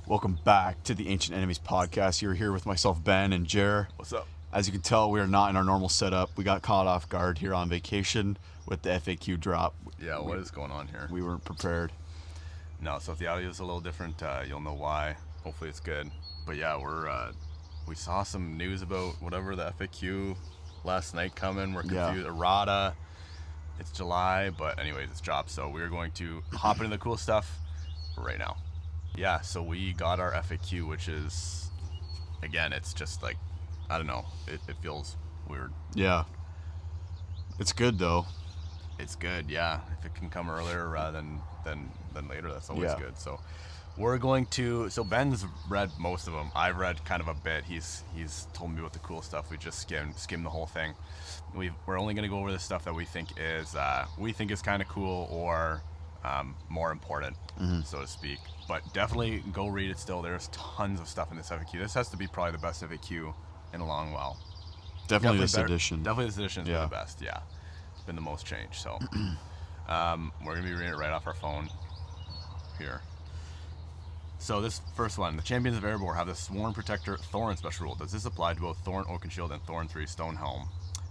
Welcome back to the Ancient Enemies podcast. You're here with myself, Ben, and Jer. What's up? As you can tell, we are not in our normal setup. We got caught off guard here on vacation with the FAQ drop. Yeah, what is going on here? We weren't prepared. No, so if the audio is a little different, you'll know why. Hopefully it's good. But yeah, we saw some news about whatever the FAQ last night coming. We're confused. Errata. It's July, but anyways, it's dropped. So we're going to hop into the cool stuff right now. Yeah, so we got our FAQ, which is, again, it's just like, I don't know. It feels weird. Yeah. It's good, though. It's good, yeah. If it can come earlier rather than later, that's always good. So we're going to. So Ben's read most of them. I've read kind of a bit. He's told me about the cool stuff. We just skimmed the whole thing. We're only going to go over the stuff that we think is kind of cool or more important, so to speak. But definitely go read it still. There's tons of stuff in this FAQ. This has to be probably the best FAQ in a long while. Definitely this edition. Definitely this edition is the best, yeah. It's been the most change, so. We're going to be reading it right off our phone here. So this first one, the Champions of Erebor have the Sworn Protector Thorin special rule. Does this apply to both Thorin Oaken Shield and Thorin 3 Stonehelm,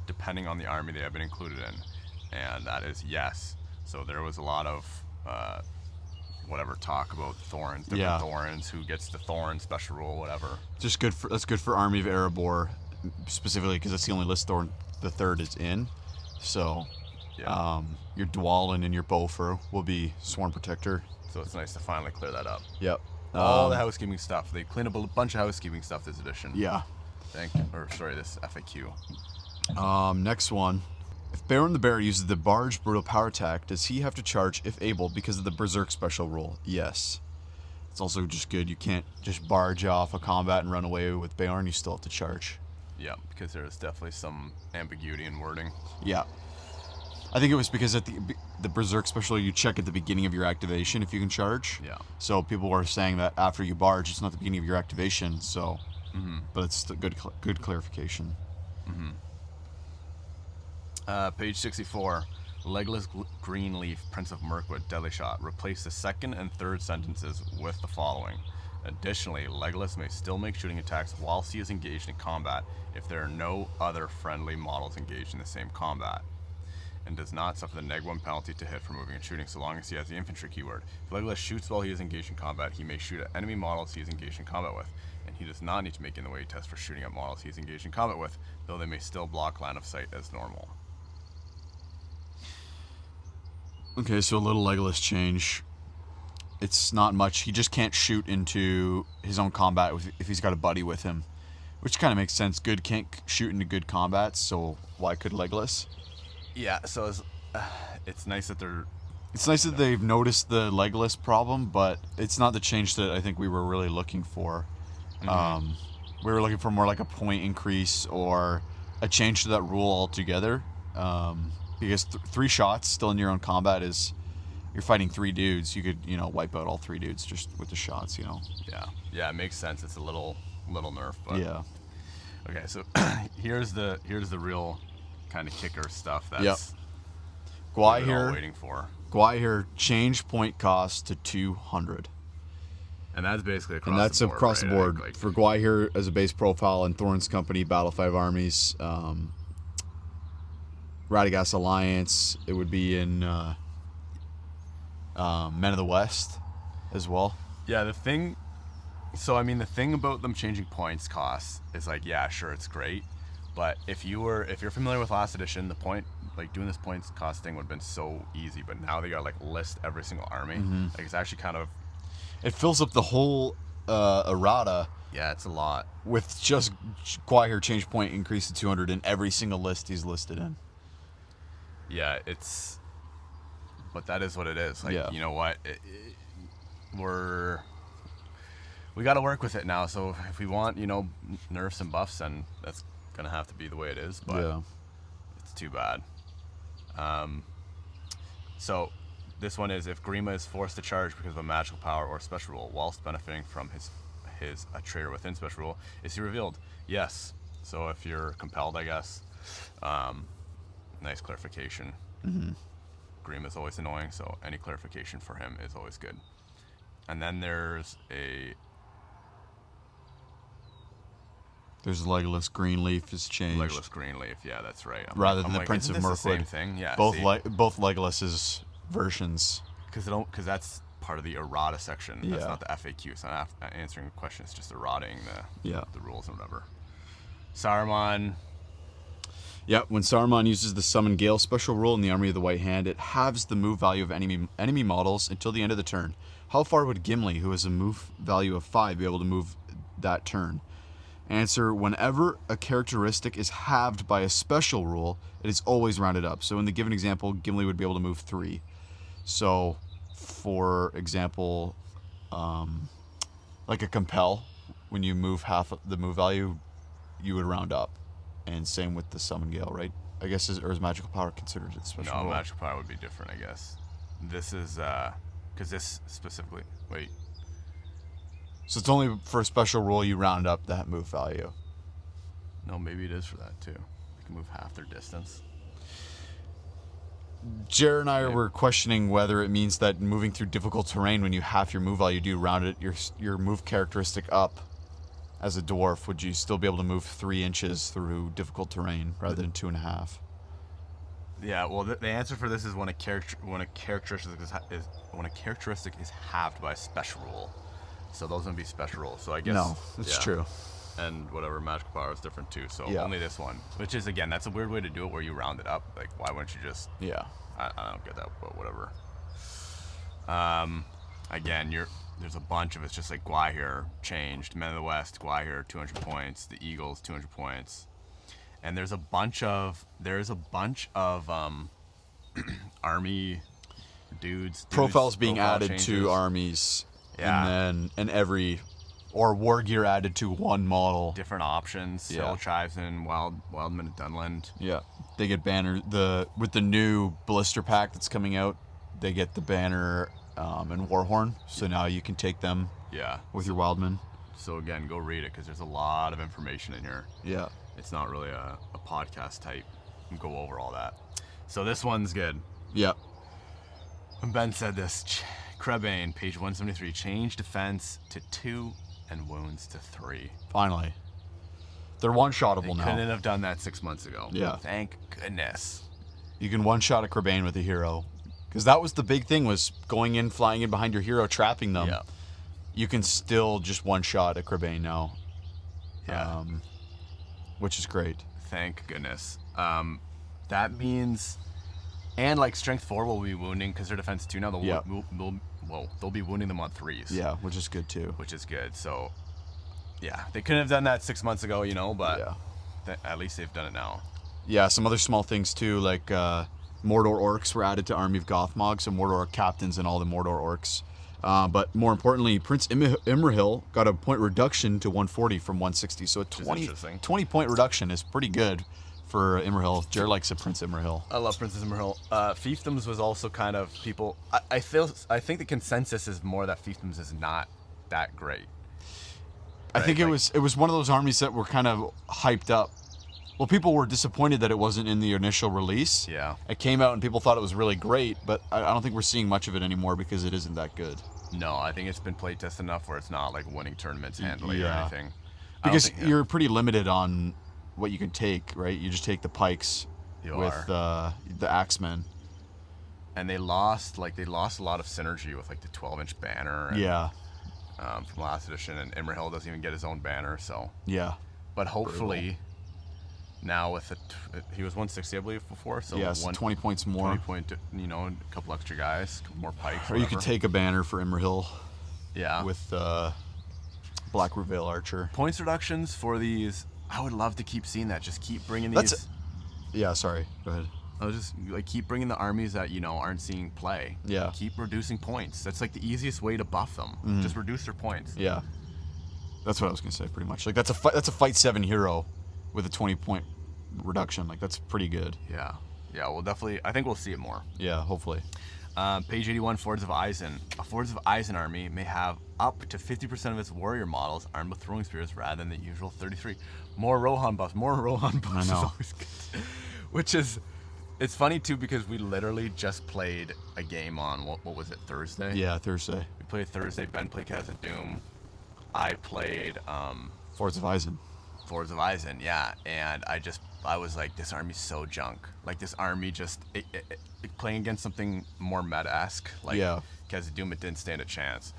depending on the army they have been included in? And that is yes. So there was a lot of talk about Thorns, different Thorns, who gets the Thorin special rule, whatever. Just good for that's good for Army of Erebor, specifically because that's the only list Thorin the third is in. So your Dwalin and your Bofur will be Sworn Protector. So it's nice to finally clear that up. Yep. All the housekeeping stuff. They cleaned up a bunch of housekeeping stuff this edition. Yeah. This FAQ. Next one. If Baron the Bear uses the Barge Brutal Power Attack, does he have to charge if able because of the Berserk special rule? Yes. It's also just good. You can't just barge off a combat and run away with Baron. You still have to charge. Yeah, because there's definitely some ambiguity in wording. Yeah. I think it was because at the Berserk special, you check at the beginning of your activation if you can charge. Yeah. So people were saying that after you barge, it's not the beginning of your activation. So, but it's good clarification. Page 64. Legolas Greenleaf, Prince of Mirkwood, Deadly Shot. Replace the second and third sentences with the following. Additionally, Legolas may still make shooting attacks whilst he is engaged in combat if there are no other friendly models engaged in the same combat, and does not suffer the -1 penalty to hit for moving and shooting so long as he has the infantry keyword. If Legolas shoots while he is engaged in combat, he may shoot at enemy models he is engaged in combat with, and he does not need to make in the way test for shooting at models he is engaged in combat with, though they may still block line of sight as normal. Okay, so a little Legolas change. It's not much. He just can't shoot into his own combat if he's got a buddy with him, which kind of makes sense. Good can't shoot into good combats, so why could Legolas? Yeah, so it's nice that they're... It's nice that they've noticed the Legolas problem, but it's not the change that I think we were really looking for. We were looking for more like a point increase or a change to that rule altogether. Because 3 shots still in your own combat is... You're fighting 3 dudes. You could, wipe out all 3 dudes just with the shots, Yeah, it makes sense. It's a little nerf, but... Yeah. Okay, so here's the real kind of kicker stuff that's we're all waiting for. Gwaihir change point cost to 200. And that's basically across the board. And that's the board, across the board. For Gwaihir as a base profile in Thorin's Company, Battle 5 Armies, Radagast Alliance, it would be in Men of the West as well. Yeah, the thing about them changing points costs is it's great, but if you're familiar with last edition, the point, doing this points cost thing would have been so easy, but now they gotta list every single army. It's actually kind of... It fills up the whole errata. Yeah, it's a lot. With just Gwaihir change point increase to 200 in every single list he's listed in. Yeah, but that is what it is. You know what? We got to work with it now. So if we want, nerfs and buffs, then that's going to have to be the way it is. But it's too bad. So this one is, if Grima is forced to charge because of a magical power or special rule whilst benefiting from his a traitor within special rule, is he revealed? Yes. So if you're compelled, I guess. Nice clarification. Grima is always annoying, so any clarification for him is always good. And then there's a There's Legolas Greenleaf has changed. Legolas Greenleaf, yeah, that's right. Rather than the Prince isn't of this Mirkwood. the same thing? Yeah, Both Legolas's versions. Because that's part of the errata section. That's Yeah. not the FAQ. It's not answering the question. It's just errating the rules and whatever. Saruman. Yeah, when Saruman uses the Summon Gale special rule in the Army of the White Hand, it halves the move value of enemy models until the end of the turn. How far would Gimli, who has a move value of 5, be able to move that turn? Answer, whenever a characteristic is halved by a special rule, it is always rounded up. So in the given example, Gimli would be able to move 3. So, for example, like a Compel, when you move half of the move value, you would round up. And same with the Summon Gale, right? I guess, is Magical Power considered a special rule? No, Magical Power would be different, I guess. This is, because this specifically, wait. So it's only for a special rule you round up that move value. No, maybe it is for that, too. They can move half their distance. Jared and I were questioning whether it means that moving through difficult terrain, when you half your move value, do you round it your move characteristic up as a dwarf? Would you still be able to move 3 inches through difficult terrain rather than 2.5? Yeah, well, the answer for this is when a characteristic is halved by a special rule. So those would be special rules. So I guess No, it's true. And whatever Magical Power is different too. So Yeah. only this one, which is again, that's a weird way to do it, where you round it up. Like, why wouldn't you just? Yeah. I don't get that, but whatever. Again, there's a bunch of it's just like Gwahir changed. Men of the West, Gwahir 200 points. The Eagles 200 points. And there's a bunch of army dudes Profiles being profile added changes. to armies. Yeah. And every or war gear added to one model. Different options. Yeah. Soul Tribesmen, Wildmen of Dunland. Yeah. They get banner with the new blister pack that's coming out, they get the banner and Warhorn. So now you can take them Yeah. with your Wildmen. So again, go read it because there's a lot of information in here. Yeah. It's not really a podcast type. Go over all that. So this one's good. Yeah. When Ben said this, Krebane, page 173, change defense to 2 and wounds to 3. Finally. They're one-shottable now. Couldn't have done that 6 months ago. Yeah. Thank goodness. You can one-shot a Krebane with a hero. Because that was the big thing, was going in, flying in behind your hero, trapping them. Yeah. You can still just one-shot a Krebane now. Yeah. Which is great. Thank goodness. That means, and like strength 4 will be wounding because their defense 2 now. They'll be wounding them on 3s. Yeah, which is good too. Which is good. So, yeah, they couldn't have done that 6 months ago, but Yeah. at least they've done it now. Yeah, some other small things too, like Mordor Orcs were added to Army of Gothmog, so Mordor captains and all the Mordor Orcs. But more importantly, Prince Imrahil got a point reduction to 140 from 160, so a 20 point reduction is pretty good for Imrahil. Jared likes a Prince Imrahil. I love Princess Imrahil. Fiefdoms was also kind of people. I think the consensus is more that Fiefdoms is not that great. I think it was one of those armies that were kind of hyped up. Well, people were disappointed that it wasn't in the initial release. Yeah. It came out and people thought it was really great, but I don't think we're seeing much of it anymore because it isn't that good. No, I think it's been playtested enough where it's not like winning tournaments handily or anything. Because you're pretty limited on what you can take, right? You just take the pikes with the axemen. And they lost a lot of synergy with like the 12-inch banner. And, from last edition, and Imrahil doesn't even get his own banner, so. Yeah. But hopefully, now with he was 160, I believe, before, so. Yeah, so 20 points more. 20 point, a couple extra guys, a couple more pikes. Or you could take a banner for Imrahil. Yeah. With Black Reveal Archer. Points reductions for these, I would love to keep seeing that. Just keep bringing these. Yeah, sorry. Go ahead. I was just like keep bringing the armies that aren't seeing play. Yeah. Keep reducing points. That's like the easiest way to buff them. Mm-hmm. Just reduce their points. Yeah. That's what I was gonna say. Pretty much. Like that's a fight 7 hero with a 20 point reduction. Like that's pretty good. Yeah. Yeah. We'll definitely. I think we'll see it more. Yeah. Hopefully. Page 81, Fords of Eisen. A Fords of Eisen army may have up to 50% of its warrior models armed with throwing spears rather than the usual 33. More Rohan buffs. More Rohan buffs is always good. Which is, it's funny too because we literally just played a game on, what was it, Thursday? Yeah, Thursday. We played Thursday. Ben played Khazad Doom. I played Fords of Eisen. Forza Horizon, yeah. And I was like, this army's so junk. Like, this army just playing against something more meta-esque, like Khazad-dûm, it didn't stand a chance.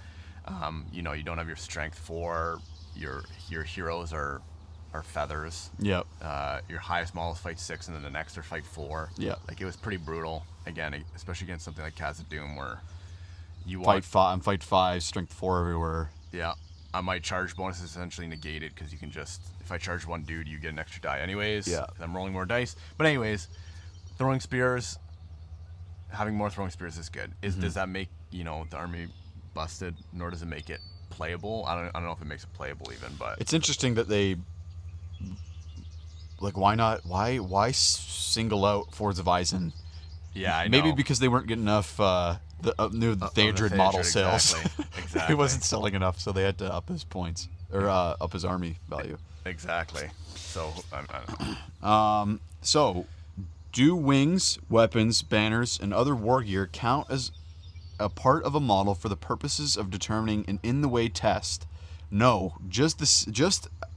You know, you don't have your strength 4. Your heroes are feathers. Yep. Your highest models fight 6, and then the next are fight 4. Yeah. Like, it was pretty brutal. Again, especially against something like Khazad-dûm, where you fight 5, strength 4 everywhere. Yeah. I might charge bonus is essentially negated because you can just, if I charge one dude, you get an extra die anyways. Yeah. I'm rolling more dice. But anyways, throwing spears, having more throwing spears is good. Does that make, you know, the army busted, nor does it make it playable? I don't know if it makes it playable even, but it's interesting that they, like, why single out Forza Horizon? Yeah, I know. Maybe because they weren't getting enough new Theodred model sales. Exactly. He wasn't selling enough, so they had to up his points or up his army value. Exactly. So I don't know. So, do wings, weapons, banners, and other war gear count as a part of a model for the purposes of determining an in-the-way test? No, just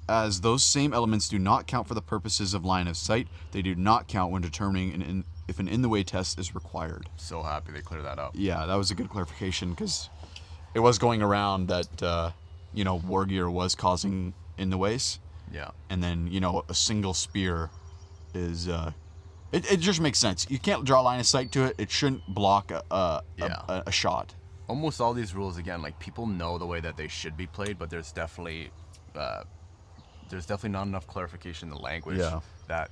as those same elements do not count for the purposes of line of sight, they do not count when determining if an in-the-way test is required. So happy they cleared that up. Yeah, that was a good clarification, because it was going around that, you know, war gear was causing in-the-ways. Yeah. And then, you know, a single spear is... It just makes sense. You can't draw a line of sight to it. It shouldn't block a shot. Almost all these rules, again, like, people know the way that they should be played, but there's definitely not enough clarification in the language that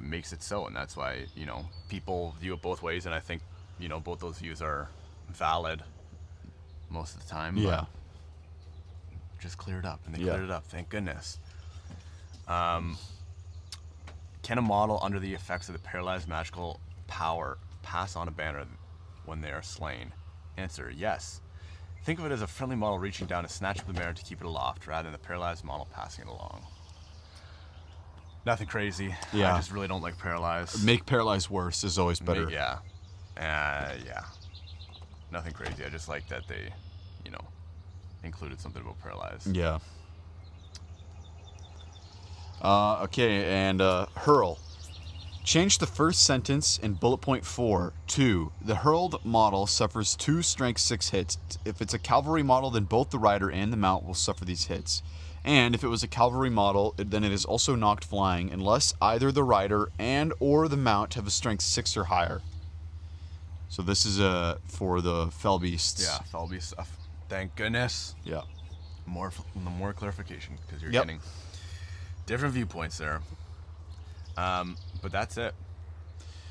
makes it so, and that's why, you know, people view it both ways, and I think, you know, both those views are valid most of the time. Yeah. Just cleared up, and they cleared it up. Thank goodness. Can a model under the effects of the paralyzed magical power pass on a banner when they are slain? Answer: yes. Think of it as a friendly model reaching down to snatch up the banner to keep it aloft, rather than the paralyzed model passing it along. Nothing crazy. Yeah. I just really don't like paralyzed. Make paralyzed worse is always better. Yeah. Nothing crazy. I just like that they, you know, included something about paralyzed. Yeah. Okay, and hurl. Change the first sentence in bullet point 4 to: the hurled model suffers 2 strength 6 hits. If it's a cavalry model, then both the rider and the mount will suffer these hits. And if it was a cavalry model, then it is also knocked flying unless either the rider and or the mount have a strength 6 or higher. So this is for the fell beasts. Yeah, fell beast stuff. Thank goodness. Yeah. More clarification, because you're getting different viewpoints there. But that's it.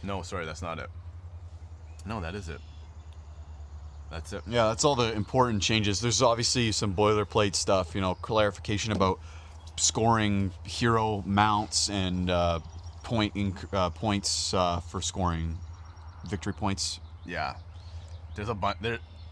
No, sorry, that's not it. No, that is it. That's it. Yeah, that's all the important changes. There's obviously some boilerplate stuff, you know, clarification about scoring hero mounts and points for scoring victory points. Yeah. There's a bunch.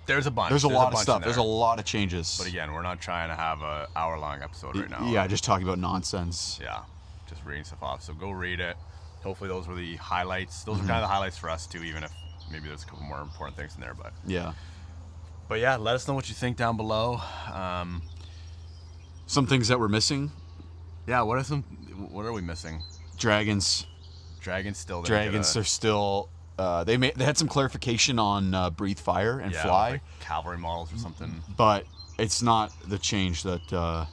There's a bunch. There's a lot of bunch stuff. There's a lot of changes. But again, we're not trying to have a hour-long episode right now. Yeah, just talking about nonsense. Yeah, just reading stuff off. So go read it. Hopefully those were the highlights. Those are kind of the highlights for us too, even if maybe there's a couple more important things in there. But yeah, let us know what you think down below. Some things that we're missing. Yeah, what are we missing? Dragons. Dragons still. Dragons are still. They had some clarification on breathe fire and fly. Like cavalry models or something. But it's not the change that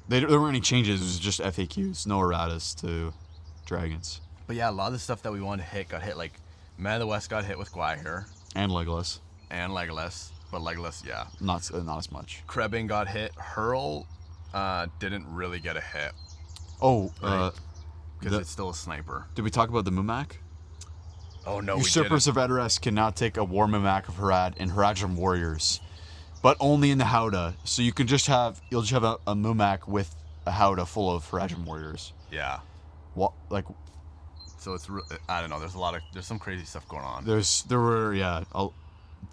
there weren't any changes. It was just FAQs, no erratas to dragons. But yeah, a lot of the stuff that we wanted to hit got hit. Like Man of the West got hit with Gwaihir and Legolas. But Legolas, yeah, not as much. Krebin got hit. Hurl didn't really get a hit. Oh, because it's still a sniper. Did we talk about the Mumak? Oh no, Usurpers of Edoras cannot take a War Mumak of Harad and Haradrim warriors, but only in the Howdah. So you'll just have a Mumak with a Howdah full of Haradrim warriors. Yeah. What like? So it's I don't know. There's some crazy stuff going on.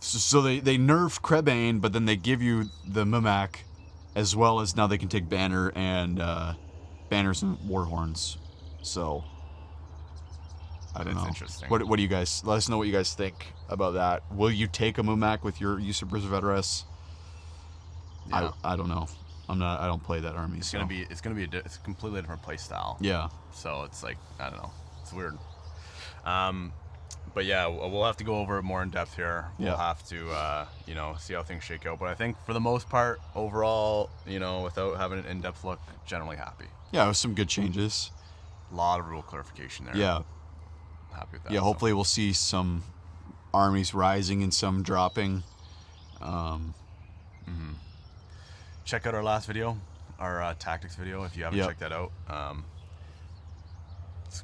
So they nerfed Krebane, but then they give you the Mumak, as well as now they can take Banner and Banners and Warhorns. So I don't know. Interesting. What do you guys? Let us know what you guys think about that. Will you take a Mumak with your Usurpers of Edoras? Yeah. I don't know. I don't play that army. It's gonna be it's a completely different play style. Yeah. So it's like, I don't know, it's weird. But yeah, we'll have to go over it more in depth here. We'll have to see how things shake out. But I think for the most part, overall, without having an in-depth look, generally happy. Yeah, it was some good changes. A lot of rule clarification there. Yeah. Happy with that. Yeah, hopefully we'll see some armies rising and some dropping. Check out our last video, our tactics video, if you haven't checked that out.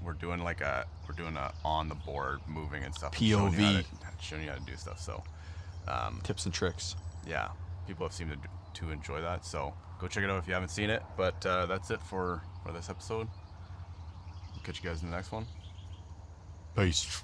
We're doing a on the board moving and stuff. POV. Showing you how to do stuff. So Tips and tricks. yeah, people have seemed to enjoy that. So go check it out if you haven't seen it. But that's it for this episode. Catch you guys in the next one. Peace.